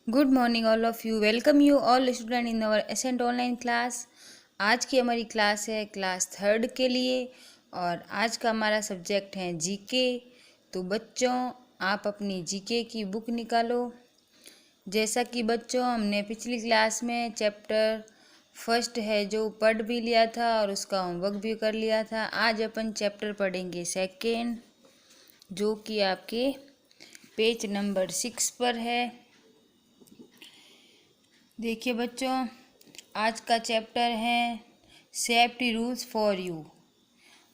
Good morning all of you. Welcome you all student in our accent online class. आज की हमारी class है class third के लिए और आज का हमारा सब्जेक्ट है जीके। तो बच्चों, आप अपनी जीके की बुक निकालो। जैसा कि बच्चों, हमने पिछली क्लास में चैप्टर फर्स्ट है जो पढ़ भी लिया था और उसका होमवर्क भी कर लिया था। आज अपन चैप्टर पढ़ेंगे सेकेंड, जो कि आपके पेज नंबर 6 पर है। देखिए बच्चों, आज का चैप्टर है सेफ्टी रूल्स फॉर यू,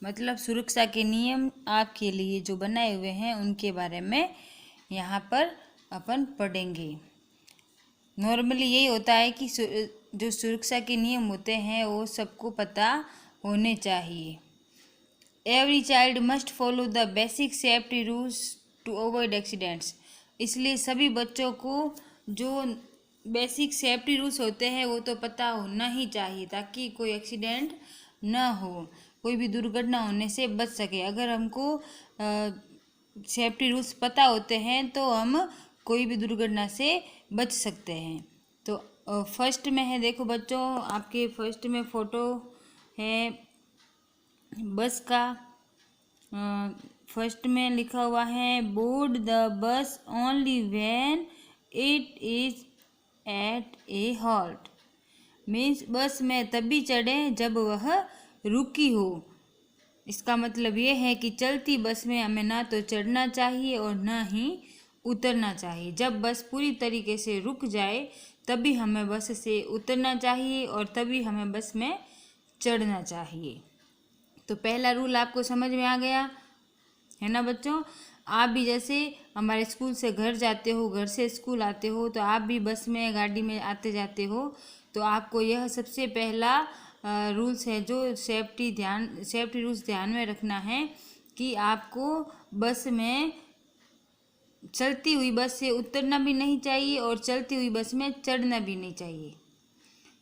मतलब सुरक्षा के नियम आपके लिए जो बनाए हुए हैं उनके बारे में यहाँ पर अपन पढ़ेंगे। नॉर्मली यही होता है कि जो सुरक्षा के नियम होते हैं वो सबको पता होने चाहिए। Every child must follow the basic safety rules to avoid accidents. इसलिए सभी बच्चों को जो बेसिक सेफ्टी रूल्स होते हैं वो तो पता होना ही चाहिए ताकि कोई एक्सीडेंट ना हो, कोई भी दुर्घटना होने से बच सके। अगर हमको सेफ्टी रूल्स पता होते हैं तो हम कोई भी दुर्घटना से बच सकते हैं। तो फर्स्ट में है, देखो बच्चों, आपके फर्स्ट में फ़ोटो है बस का। फर्स्ट में लिखा हुआ है board the bus only when it is at a halt. Means bus में तभी चढ़ें जब वह रुकी हो। इसका मतलब ये है कि चलती बस में हमें ना तो चढ़ना चाहिए और ना ही उतरना चाहिए। जब बस पूरी तरीके से रुक जाए तभी हमें बस से उतरना चाहिए और तभी हमें बस में चढ़ना चाहिए। तो पहला रूल आपको समझ में आ गया है ना बच्चों। आप भी जैसे हमारे स्कूल से घर जाते हो, घर से स्कूल आते हो, तो आप भी बस में गाड़ी में आते जाते हो, तो आपको यह सबसे पहला रूल्स है जो सेफ्टी रूल्स ध्यान में रखना है कि आपको बस में चलती हुई बस से उतरना भी नहीं चाहिए और चलती हुई बस में चढ़ना भी नहीं चाहिए।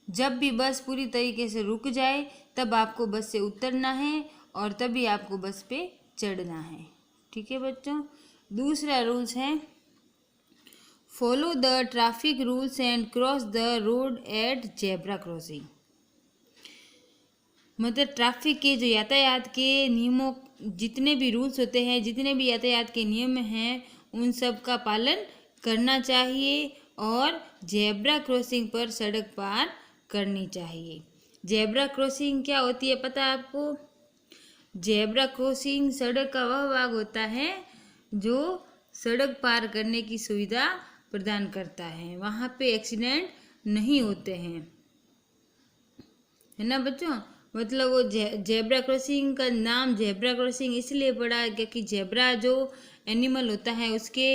जब भी बस पूरी तरीके से रुक जाए तब आपको बस से उतरना है और तभी आपको बस पे चढ़ना है। ठीक है बच्चों। दूसरा रूल्स है follow the traffic rules and cross the road at zebra crossing. मतलब ट्रैफिक के जो यातायात के नियमों, जितने भी रूल्स होते हैं, जितने भी यातायात के नियम हैं, उन सब का पालन करना चाहिए और जेब्रा क्रॉसिंग पर सड़क पार करनी चाहिए। जेब्रा क्रॉसिंग क्या होती है पता है आपको? जेब्रा क्रॉसिंग सड़क का वह भाग होता है जो सड़क पार करने की सुविधा प्रदान करता है। वहाँ पे एक्सीडेंट नहीं होते हैं, है ना बच्चों। मतलब वो जेब्रा क्रॉसिंग का नाम जेब्रा क्रॉसिंग इसलिए पड़ा है क्योंकि जेब्रा जो एनिमल होता है उसके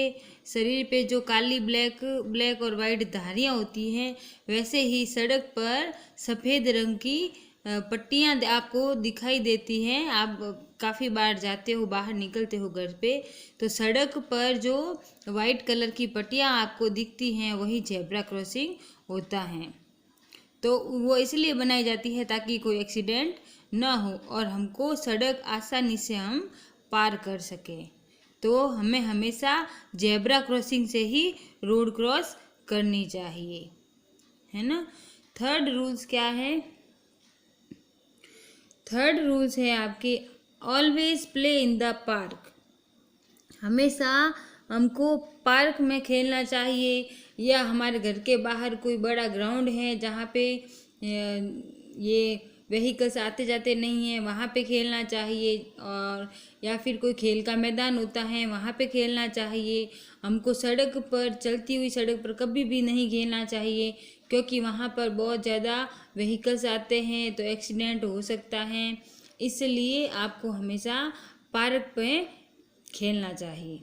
शरीर पे जो काली ब्लैक और वाइट धारियाँ होती हैं, वैसे ही सड़क पर सफ़ेद रंग की पट्टियाँ आपको दिखाई देती हैं। आप काफ़ी बार जाते हो, बाहर निकलते हो घर पे, तो सड़क पर जो वाइट कलर की पट्टियाँ आपको दिखती हैं वही जेब्रा क्रॉसिंग होता है। तो वो इसलिए बनाई जाती है ताकि कोई एक्सीडेंट ना हो और हमको सड़क आसानी से हम पार कर सकें। तो हमें हमेशा जेब्रा क्रॉसिंग से ही रोड क्रॉस करनी चाहिए, है ना। थर्ड रूल्स क्या है? थर्ड रूल्स है आपके always play in the park. हमेशा हमको पार्क में खेलना चाहिए या हमारे घर के बाहर कोई बड़ा ग्राउंड है जहाँ पे ये व्हीकल्स आते जाते नहीं हैं, वहाँ पे खेलना चाहिए। और या फिर कोई खेल का मैदान होता है वहाँ पे खेलना चाहिए। हमको सड़क पर, चलती हुई सड़क पर कभी भी नहीं खेलना चाहिए क्योंकि वहाँ पर बहुत ज़्यादा व्हीकल्स आते हैं तो एक्सीडेंट हो सकता है। इसलिए आपको हमेशा पार्क पे खेलना चाहिए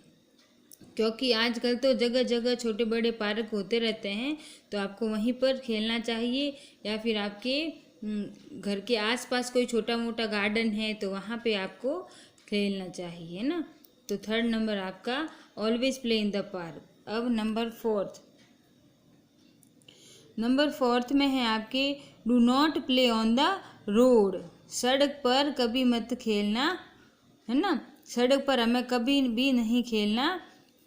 क्योंकि आजकल तो जगह जगह छोटे बड़े पार्क होते रहते हैं, तो आपको वहीं पर खेलना चाहिए। या फिर आपके घर के आसपास कोई छोटा मोटा गार्डन है तो वहाँ पे आपको खेलना चाहिए ना। तो थर्ड नंबर आपका always play in the park. अब नंबर फोर्थ में है आपके do not play on the road. सड़क पर कभी मत खेलना, है ना। सड़क पर हमें कभी भी नहीं खेलना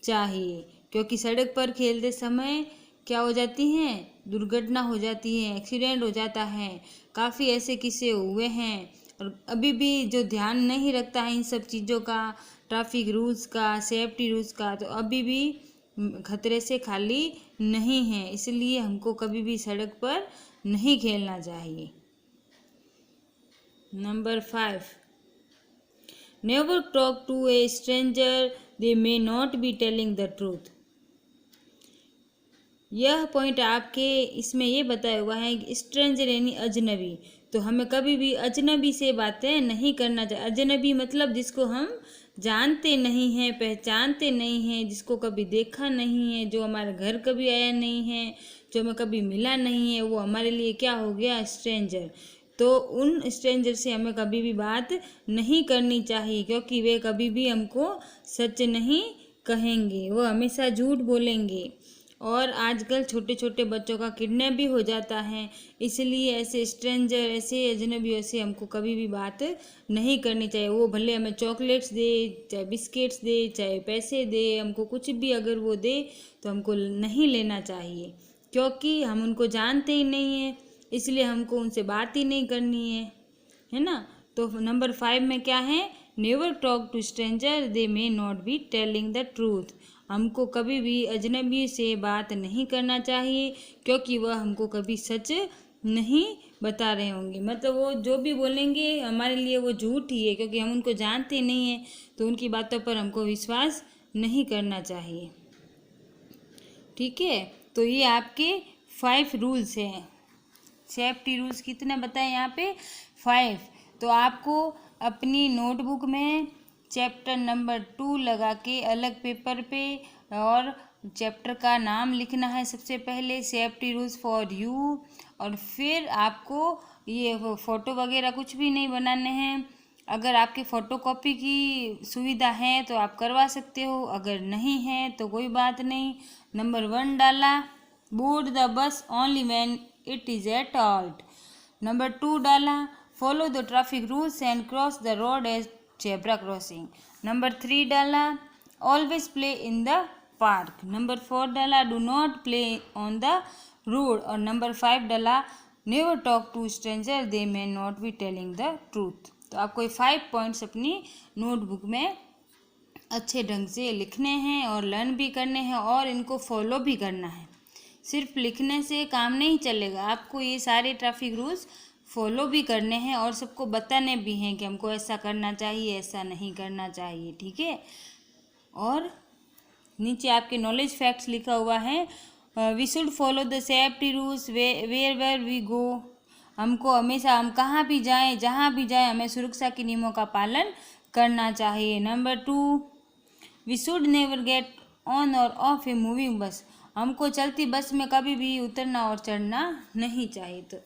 चाहिए क्योंकि सड़क पर खेलते समय क्या हो जाती हैं, दुर्घटना हो जाती है, एक्सीडेंट हो जाता है। काफ़ी ऐसे किस्से हुए हैं। और अभी भी जो ध्यान नहीं रखता है इन सब चीज़ों का, ट्रैफिक रूल्स का, सेफ्टी रूल्स का, तो अभी भी खतरे से खाली नहीं है। इसलिए हमको कभी भी सड़क पर नहीं खेलना चाहिए। Number 5, never talk to a stranger, they may not be telling the truth. यह पॉइंट आपके इसमें ये बताया हुआ है कि स्ट्रेंजर यानी अजनबी, तो हमें कभी भी अजनबी से बातें नहीं करना चाहिए। अजनबी मतलब जिसको हम जानते नहीं हैं, पहचानते नहीं हैं, जिसको कभी देखा नहीं है, जो हमारे घर कभी आया नहीं है, जो हमें कभी मिला नहीं है, वो हमारे लिए क्या हो गया, स्ट्रेंजर। तो उन स्ट्रेंजर से हमें कभी भी बात नहीं करनी चाहिए, क्योंकि वे कभी भी हमको सच नहीं कहेंगे, वो हमेशा झूठ बोलेंगे। और आजकल छोटे छोटे बच्चों का किडनैप भी हो जाता है। इसलिए ऐसे स्ट्रेंजर, ऐसे अजनबियों से हमको कभी भी बात नहीं करनी चाहिए। वो भले हमें चॉकलेट्स दे, चाहे बिस्किट्स दे, चाहे पैसे दे, हमको कुछ भी अगर वो दे तो हमको नहीं लेना चाहिए, क्योंकि हम उनको जानते ही नहीं हैं। इसलिए हमको उनसे बात ही नहीं करनी है ना। तो नंबर 5 में क्या है, never talk to stranger, they may not be telling the truth. हमको कभी भी अजनबी से बात नहीं करना चाहिए, क्योंकि वह हमको कभी सच नहीं बता रहे होंगे। मतलब वो जो भी बोलेंगे हमारे लिए वो झूठ ही है, क्योंकि हम उनको जानते नहीं हैं। तो उनकी बातों पर हमको विश्वास नहीं करना चाहिए। ठीक है, तो ये आपके 5 रूल्स हैं। सेफ्टी रूल्स कितने बताए यहाँ पे, 5। तो आपको अपनी नोटबुक में चैप्टर नंबर 2 लगा के अलग पेपर पे और चैप्टर का नाम लिखना है सबसे पहले, सेफ्टी रूल्स फॉर यू। और फिर आपको ये फ़ोटो वगैरह कुछ भी नहीं बनाने हैं। अगर आपकी फ़ोटोकॉपी की सुविधा है तो आप करवा सकते हो, अगर नहीं है तो कोई बात नहीं। नंबर 1 डाला, board the bus only when it is at halt. Number 2 डाला, follow the traffic rules and cross the road as zebra crossing. Number 3 डाला, always play in the park. Number 4 डाला, do not play on the road. और number 5 डाला, never talk to stranger, they may not be telling the truth. तो आपको ये 5 points अपनी notebook में अच्छे ढंग से लिखने हैं और लर्न भी करने हैं और इनको फॉलो भी करना है। सिर्फ लिखने से काम नहीं चलेगा, आपको ये सारे ट्रैफिक रूल्स फॉलो भी करने हैं और सबको बताने भी हैं कि हमको ऐसा करना चाहिए, ऐसा नहीं करना चाहिए। ठीक है, और नीचे आपके नॉलेज फैक्ट्स लिखा हुआ है, we should follow the safety rules where where we go. हमको हमेशा, हम कहाँ भी जाएं, जहाँ भी जाएं, हमें सुरक्षा के नियमों का पालन करना चाहिए। Number 2, we should never get on or off a moving bus. हमको चलती बस में कभी भी उतरना और चढ़ना नहीं चाहिए।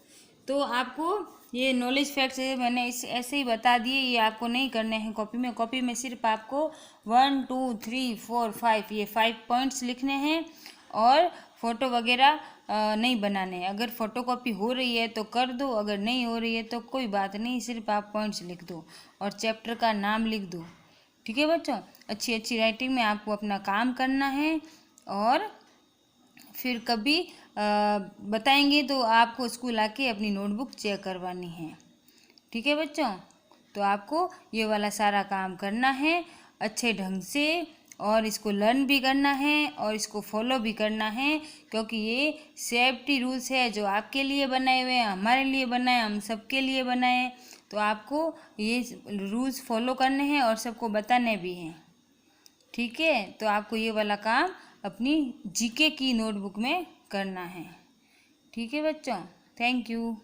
तो आपको ये नॉलेज फैक्ट्स है मैंने इस ऐसे ही बता दिए, ये आपको नहीं करने हैं कॉपी में। कॉपी में सिर्फ आपको 1 2 3 4 5 ये 5 पॉइंट्स लिखने हैं और फ़ोटो वगैरह नहीं बनाने हैं। अगर फ़ोटोकॉपी हो रही है तो कर दो, अगर नहीं हो रही है तो कोई बात नहीं, सिर्फ आप पॉइंट्स लिख दो और चैप्टर का नाम लिख दो। ठीक है बच्चों, अच्छी अच्छी राइटिंग में आपको अपना काम करना है और फिर कभी बताएंगे तो आपको स्कूल आके अपनी नोटबुक चेक करवानी है। ठीक है बच्चों, तो आपको ये वाला सारा काम करना है अच्छे ढंग से और इसको लर्न भी करना है और इसको फॉलो भी करना है, क्योंकि ये सेफ्टी रूल्स है जो आपके लिए बनाए हुए हैं, हमारे लिए बनाए, हम सबके लिए बनाए। तो आपको ये रूल्स फॉलो करने हैं और सबको बताने भी हैं। ठीक है, तो आपको ये वाला काम अपनी जीके की नोटबुक में करना है। ठीक है बच्चों, थैंक यू।